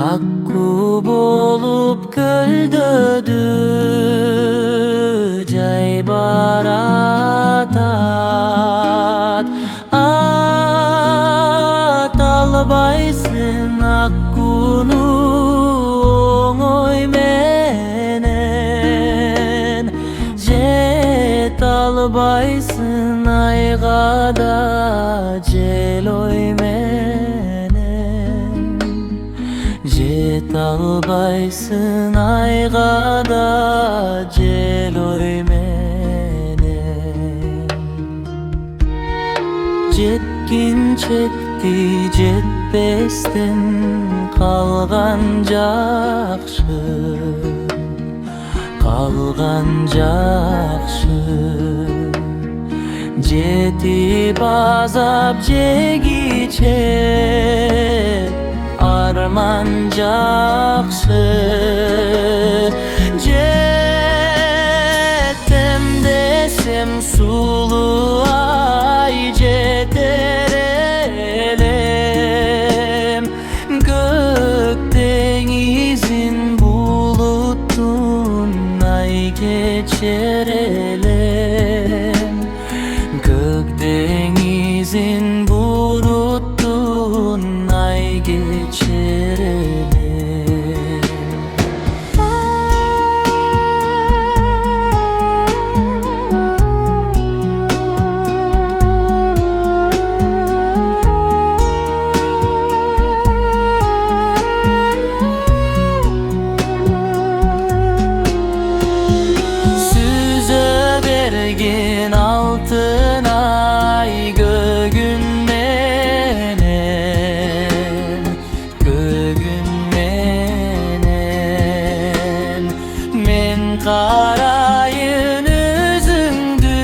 Akku bolup kölдөдү жай баратат. Аталбайсың аккуну оңой менен, жете албайсың айга да жел ой менен. Жете албайсың айга да жел ой менен. Жеткинчекти жетпестен калган жакшы, калган жакшы. Жетип азап жегиче арман жакшы. Жетем десем сулуу ай жетер элем. Көк деңизин булуттун ай кечер элем. Көк деңизин булуттун ай кечер элем. Altın ay gögün menen, gögün menen. Men karayın üzüңdü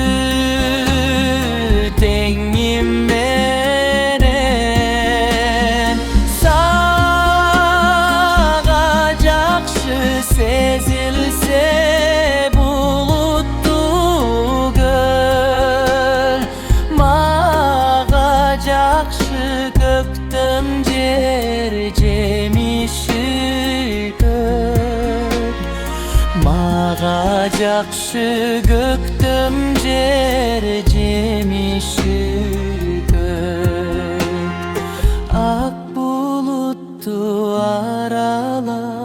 tengim menen. Sağa jakşı sezilse jakşı köktüm jer jemişi kök. Maga jakşı köktüm jer jemişi kök. Ak buluttu aralap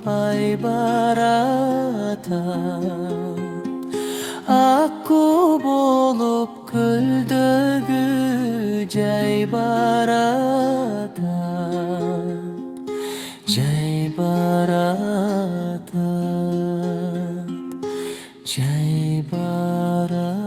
ay baratat. Akku bolup kölдөgү жай баратат, жай баратат, жай баратат.